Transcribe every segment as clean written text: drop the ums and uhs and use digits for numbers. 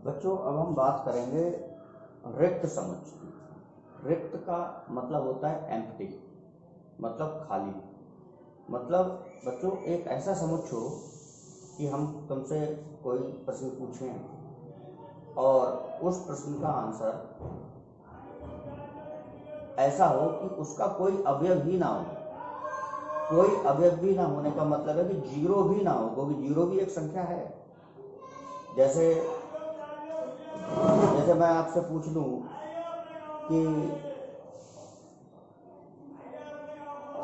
बच्चों अब हम बात करेंगे रिक्त समुच्चय की। रिक्त का मतलब होता है एम्प्टी, मतलब खाली। मतलब बच्चों एक ऐसा समुच्चय हो कि हम तुमसे कोई प्रश्न पूछें और उस प्रश्न का आंसर ऐसा हो कि उसका कोई अवयव ही ना हो। कोई अवयव भी ना होने का मतलब है कि जीरो भी ना हो, क्योंकि जीरो भी एक संख्या है। जैसे मैं आपसे पूछ लूं कि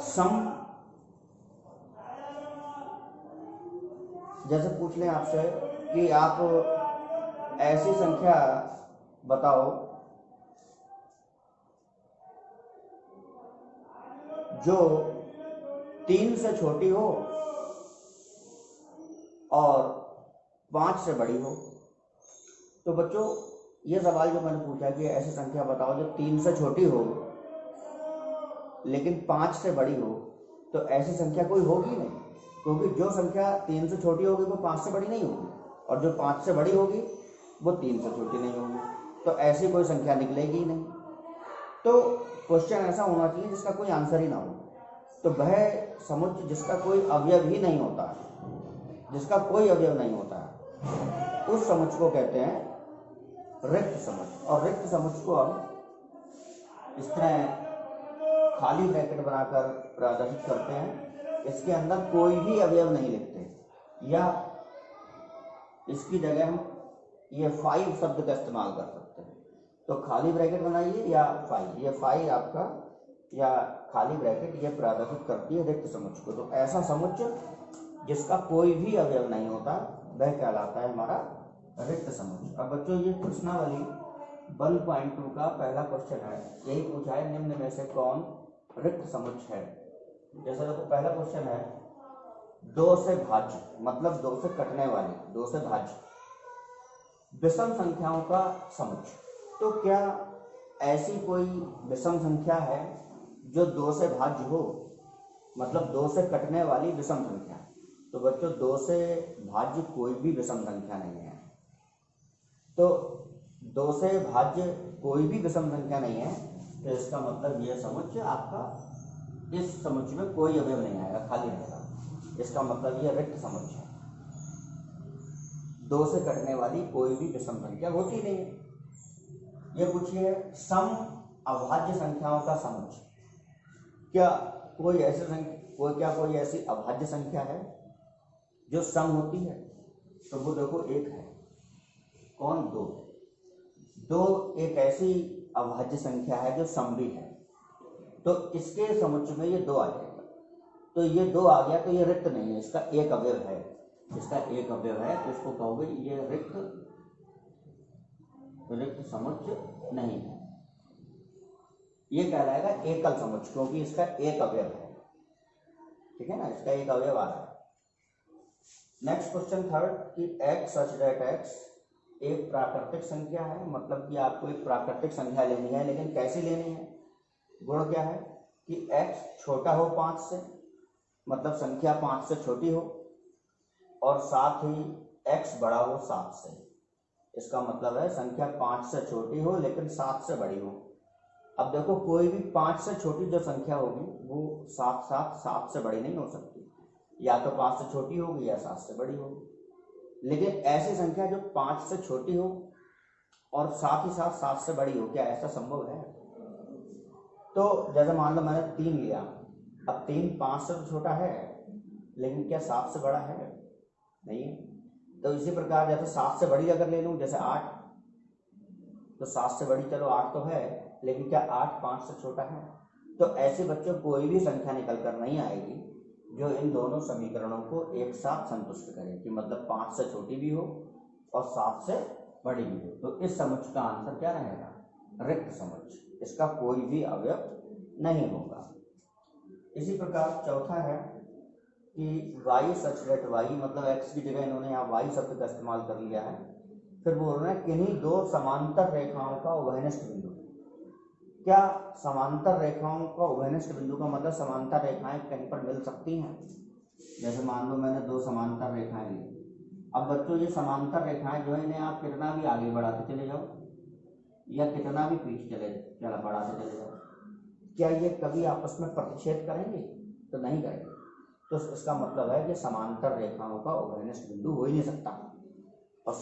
सम, जैसे पूछ लें आपसे कि आप ऐसी संख्या बताओ जो 3 से छोटी हो और 5 से बड़ी हो। तो बच्चों ये सवाल जो मैंने पूछा कि ऐसी संख्या बताओ जो 3 से छोटी हो लेकिन 5 से बड़ी हो, तो ऐसी संख्या कोई होगी नहीं, क्योंकि जो संख्या 3 से छोटी होगी वो 5 से बड़ी नहीं होगी, और जो 5 से बड़ी होगी वो 3 से छोटी नहीं होगी। तो ऐसी कोई संख्या निकलेगी ही नहीं। तो क्वेश्चन ऐसा होना चाहिए जिसका कोई आंसर ही ना हो। तो वह समुच्चय जिसका कोई अवयव ही नहीं होता, जिसका कोई अवयव नहीं होता, उस समुच्चय को कहते हैं रिक्त समुच्चय। और रिक्त समुच्चय को हम इस तरह खाली ब्रैकेट बनाकर प्रदर्शित करते हैं। इसके अंदर कोई भी अवयव नहीं लिखते, या इसकी जगह हम ये 5 शब्द का इस्तेमाल कर सकते हैं। तो खाली ब्रैकेट बनाइए या 5, ये 5 आपका या खाली ब्रैकेट ये प्रदर्शित करती है रिक्त समुच्चय को। तो ऐसा समुच्चय जिसका कोई भी अवयव नहीं होता वह कहलाता है हमारा रिक्त समुच्चय। अब बच्चों ये प्रश्नावली 1.2 का पहला क्वेश्चन है, यही पूछा है निम्न में से कौन रिक्त समुच्चय है। जैसे देखो पहला क्वेश्चन है 2 से भाज्य, मतलब 2 से कटने वाली, 2 से भाज्य विषम संख्याओं का समुच्चय। तो क्या ऐसी कोई विषम संख्या है जो 2 से भाज्य हो, मतलब 2 से कटने वाली विषम संख्या? तो बच्चों 2 से भाज्य कोई भी विषम संख्या नहीं है। तो 2 से भाज्य कोई भी विषम संख्या नहीं है, तो इसका मतलब यह समुच्चय आपका, इस समुच्चय में कोई अवयव नहीं आएगा, खाली रहेगा। इसका मतलब यह रिक्त समुच्चय है। 2 से कटने वाली कोई भी विषम संख्या होती नहीं है। ये पूछिए सम अभाज्य संख्याओं का समुच्चय। क्या कोई ऐसी अभाज्य संख्या है जो सम होती है? तो वो देखो एक है। कौन? 2 एक ऐसी अभाज्य संख्या है जो सम भी है। तो इसके समुच्चय में ये 2 आ जाएगा। तो ये 2 आ गया तो ये रिक्त नहीं है, इसका एक अवयव है। इसका एक अवयव है तो इसको कहोगे ये रिक्त समुच्चय नहीं है। ये कहलाएगा एकल समुच्चय, क्योंकि इसका एक अवयव है। ठीक है ना, इसका एक अवयव आ रहा है। नेक्स्ट क्वेश्चन थर्ड कि x सच दैट x एक प्राकृतिक संख्या है। मतलब कि आपको एक प्राकृतिक संख्या लेनी है, लेकिन कैसी लेनी है? गुण क्या है कि x छोटा हो 5 से, मतलब संख्या 5 से छोटी हो, और साथ ही x बड़ा हो 7 से। इसका मतलब है संख्या 5 से छोटी हो लेकिन 7 से बड़ी हो। अब देखो कोई भी 5 से छोटी जो संख्या होगी वो 7 से बड़ी नहीं हो सकती, या तो 5 से छोटी होगी या 7 से बड़ी होगी। लेकिन ऐसी संख्या जो 5 से छोटी हो और साथ ही साथ 7 से बड़ी हो, क्या ऐसा संभव है? तो जैसे मान लो मैंने 3 लिया, अब 3 5 से तो छोटा है, लेकिन क्या 7 से बड़ा है? नहीं। तो इसी प्रकार जैसे 7 से बड़ी अगर ले लूँ, जैसे 8, तो 7 से बड़ी चलो 8 तो है, लेकिन क्या 8 5 से छोटा है? तो ऐसे बच्चों कोई भी संख्या निकल कर नहीं आएगी जो इन दोनों समीकरणों को एक साथ संतुष्ट करे, कि मतलब 5 से छोटी भी हो और 7 से बड़ी भी हो। तो इस समुच्चय का आंसर क्या रहेगा? रिक्त समुच्चय। इसका कोई भी अवयव नहीं होगा। इसी प्रकार चौथा है कि y सच दैट y, मतलब x की जगह इन्होंने यहाँ y शब्द का इस्तेमाल कर लिया है। फिर बोल रहे हैं किन्हीं 2 समांतर रेखाओं का उभयनिष्ठ बिंदु। क्या समांतर रेखाओं का उभयनिष्ठ बिंदु का मतलब समांतर रेखाएं कहीं पर मिल सकती हैं? जैसे मान लो मैंने 2 समांतर रेखाएं ली, अब बच्चों ये समांतर रेखाएं जो है इन्हें आप कितना भी आगे बढ़ाते चले जाओ या कितना भी पीछे चला बढ़ाते चले जाओ, क्या ये कभी आपस में प्रतिच्छेद करेंगे? तो नहीं करेंगे। तो इसका मतलब है कि समांतर रेखाओं का उभयनिष्ठ बिंदु हो ही नहीं सकता। और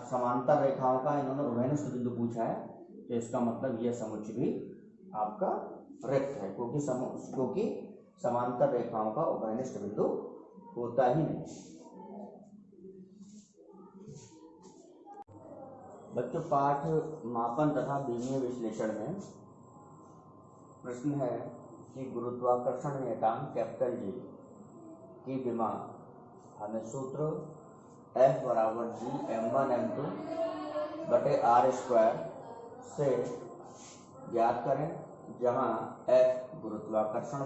समांतर रेखाओं का इन्होंने उभयनिष्ठ बिंदु पूछा है, तो इसका मतलब यह समुच्चय भी आपका रिक्त है, क्योंकि समांतर रेखाओं का उभयनिष्ठ बिंदु होता ही नहीं। बच्चों पाठ मापन तथा बीमीय विश्लेषण में प्रश्न है कि गुरुत्वाकर्षण नियतांक कैपिटल जी की विमा हमें सूत्र F बराबर G m1m2 बटे r² से ज्ञात करें, जहां F गुरुत्वाकर्षण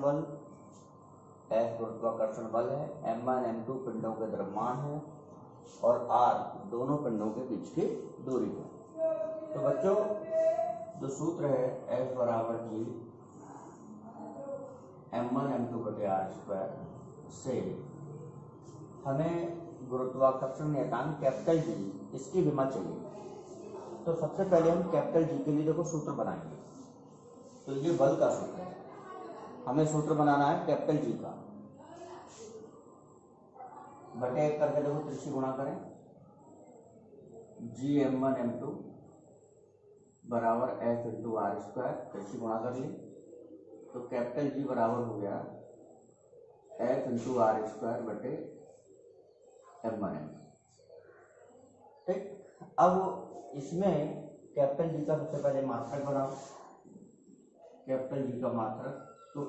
बल है, m1 m2 पिंडों के द्रव्यमान है और r दोनों पिंडों के बीच की दूरी है। तो बच्चों जो सूत्र है F बराबर G m1 m2 बटे r² से हमें गुरुत्वाकर्षण नियतांक कैपिटल जी इसकी विमा चाहिए। तो सबसे पहले हम कैपिटल जी के लिए देखो सूत्र बनाएंगे। तो ये बल का सूत्र है, हमें सूत्र बनाना है कैपिटल जी का। बटे एक करके देखो त्रिशी गुणा करें, जी m1 m2 बराबर F इंटू r², त्रिशी गुणा कर ली। तो कैपिटल जी बराबर हो गया F इंटू r² बटे m1 m2। ठीक, अब इसमें कैपिटल जी का सबसे पहले मात्रक बनाओ, कैपिटल जी का मात्रक। तो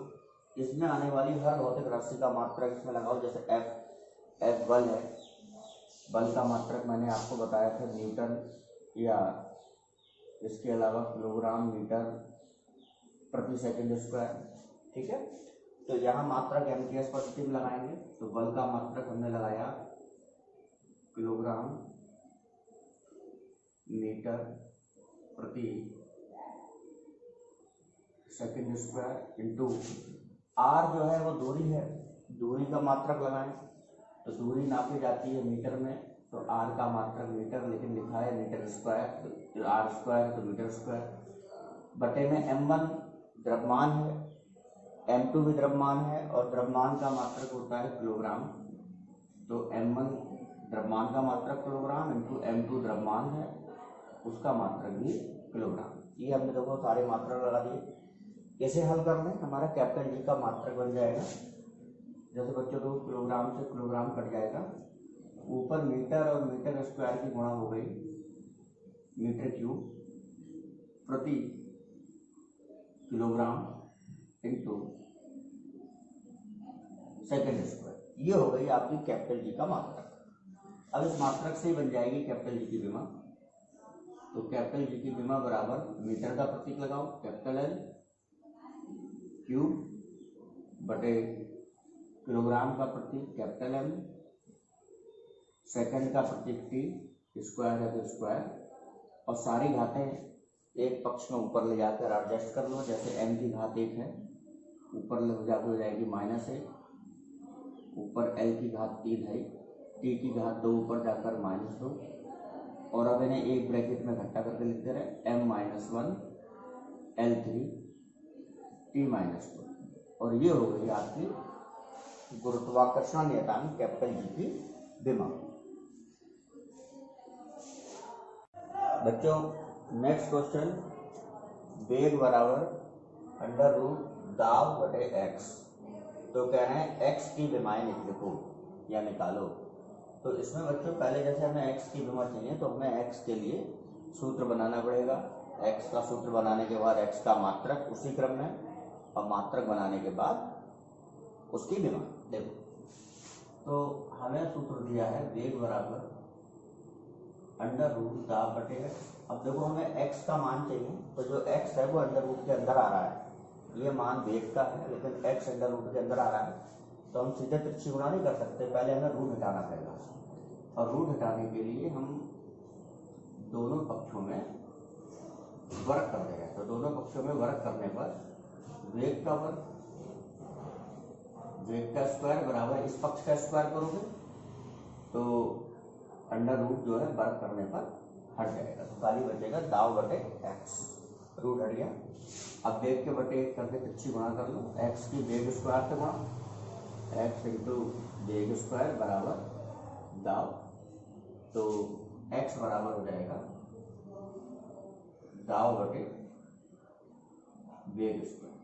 इसमें आने वाली हर भौतिक राशि का मात्रक इसमें लगाओ। जैसे F बल है, बल का मात्रक मैंने आपको बताया था न्यूटन या इसके अलावा किलोग्राम मीटर प्रति सेकंड स्क्वायर। ठीक है, तो यहाँ मात्रक एमजीएस पद्धति में लगाएंगे। तो बल का मात्रक हमने लगाया किलोग्राम मीटर प्रति सेकंड स्क्वायर इंटू आर जो है वो दूरी है, दूरी का मात्रक लगाएं। तो दूरी नापी जाती है मीटर में, तो आर का मात्रक मीटर, लेकिन लिखा है मीटर स्क्वायर, तो आर स्क्वायर तो मीटर स्क्वायर। बटे में m1 द्रव्यमान है, m2 भी द्रव्यमान है और द्रव्यमान का मात्रक होता है किलोग्राम। तो m1 द्रव्यमान का मात्रक किलोग्राम इंटू m2 द्रव्यमान है, उसका मात्रक भी किलोग्राम। ये हमने देखो सारे मात्रक लगा दिए। इसे हल कर लें, हमारा कैपिटल जी का मात्रक बन जाएगा। जैसे बच्चों को किलोग्राम से किलोग्राम कट जाएगा, ऊपर मीटर और मीटर स्क्वायर की गुणा हो गई मीटर क्यूब प्रति किलोग्राम इंटू सेकंड स्क्वायर। ये हो गई आपकी कैपिटल जी का मात्रक। अब इस मात्रक से ही बन जाएगी कैपिटल जी की विमा। तो कैपिटल जी की विमा बराबर मीटर का प्रतीक लगाओ कैपिटल एल क्यूब बटे किलोग्राम का प्रतीक कैपिटल एम, सेकंड का प्रतीक टी, स्क्वायर है तो स्क्वायर, और सारी घातें एक पक्ष में ऊपर ले जाकर एडजस्ट कर लो। जैसे m की घात 1 है, ऊपर ले जाकर हो जाएगी -1, ऊपर l की घात 3 है, t की घात 2 ऊपर जाकर -2, और अब इन्हें एक ब्रैकेट में इकट्ठा करके लिख दे रहे m-1 l3 t-2। और ये हो गई आपकी गुरुत्वाकर्षण नियतांक कैपिटल जी की विमा। बच्चों नेक्स्ट क्वेश्चन, वेग बराबर √ दाब बटे x। तो कह रहे हैं x की विमाएं लिखो या निकालो। तो इसमें बच्चों पहले जैसे हमें x की विमा चाहिए, तो हमें x के लिए सूत्र बनाना पड़ेगा। x का सूत्र बनाने के बाद x का मात्रक उसी क्रम में, और मात्रक बनाने के बाद उसकी विमा। देखो तो हमें सूत्र दिया है वेग बराबर √ दाब बटे x। अब देखो हमें x का मान चाहिए, तो जो x है वो √ के अंदर आ रहा है। ये मान वेग का है, लेकिन x √ के अंदर आ रहा है, तो हम सीधे तिरछी गुणा नहीं कर सकते, पहले हमें रूट हटाना पड़ेगा। और रूट हटाने के लिए हम दोनों पक्षों में वर्ग कर देंगे। तो दोनों पक्षों में वर्ग करने पर वेग का वर्ग, वेग का स्क्वायर बराबर इस पक्ष का स्क्वायर करोगे तो अंडर रूट जो है वर्ग करने पर हट जाएगा, तो खाली बचेगा दाव बटे एक्स, रूट हट गया। अब बेग के बटे एक करके पिछली गुणा कर लो, एक्स की बेग स्क्वायर से गुणा, एक्स इंटू बेग स्क्वायर बराबर दाव, तो एक्स बराबर हो जाएगा दाव बटे बेग स्क्वायर।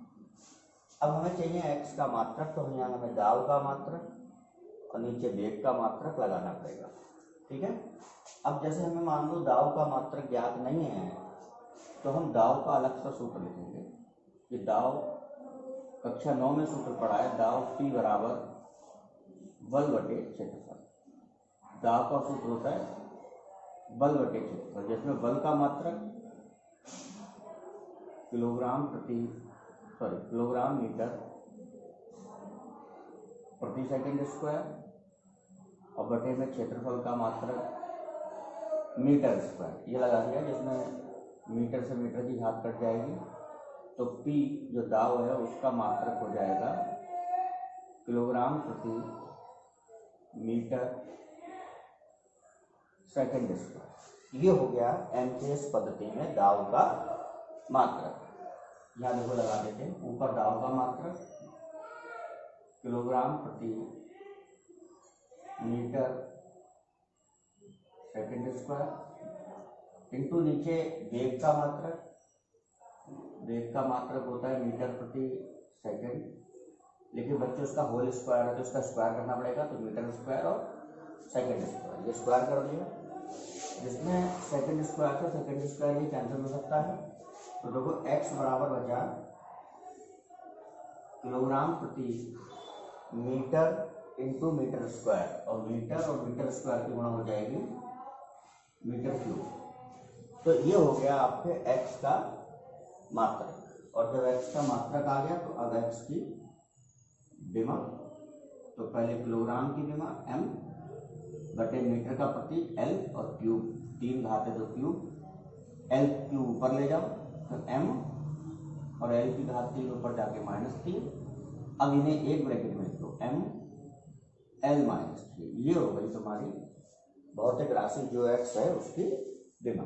अब हमें चाहिए एक्स का मात्रक, तो यहाँ हमें दाव का मात्रक और नीचे बेग का मात्रक लगाना पड़ेगा, ठीक है। अब जैसे हमें मान लो दाव का मात्रक ज्ञात नहीं है, तो हम दाव का अलग सा सूत्र लिखेंगे कि दाव कक्षा 9 में सूत्र पढ़ा है, दाव P बराबर बल बटे क्षेत्रफल। दाव का सूत्र होता है बल बटे क्षेत्रफल, जिसमें बल का मात्रक किलोग्राम मीटर प्रति सेकंड स्क्वायर और बटे में क्षेत्रफल का मात्रक मीटर स्क्वायर, ये लगा दिया, जिसमें मीटर से मीटर की घात कट जाएगी, तो P जो दाव है उसका मात्रक हो जाएगा किलोग्राम प्रति मीटर सेकंड स्क्वायर। ये हो गया एमकेएस पद्धति में दाव का मात्रक। यहाँ देखो लगा देते हैं, ऊपर दाव का मात्रक किलोग्राम प्रति मीटर सेकंड स्क्वायर इंटू नीचे वेग का मात्रक, वेग का मात्रक होता है मीटर प्रति सेकंड, लेकिन बच्चों उसका होल स्क्वायर है तो उसका स्क्वायर करना पड़ेगा, तो मीटर स्क्वायर और सेकंड स्क्वायर, ये स्क्वायर कर दिया, जिसमें सेकंड स्क्वायर से सेकंड स्क्वायर ही कैंसिल हो सकता है, तो देखो x बराबर बचा किलोग्राम प्रति मीटर इंटू मीटर स्क्वायर, और मीटर स्क्वायर की गुणा हो जाएगी मीटर क्यूब। तो ये हो गया आपके x का मात्रक, और जब x का मात्रक आ गया तो अब x की विमा, तो पहले किलोग्राम की विमा m बटे मीटर का प्रति l और क्यूब, 3 घात है तो क्यूब, l क्यूब ऊपर ले जाओ तो m और l की घात 3 ऊपर जाके -3, अब इन्हें एक ब्रैकेट में तो m l -3, ये हो गई तुम्हारी भौतिक राशि जो x है उसकी विमा।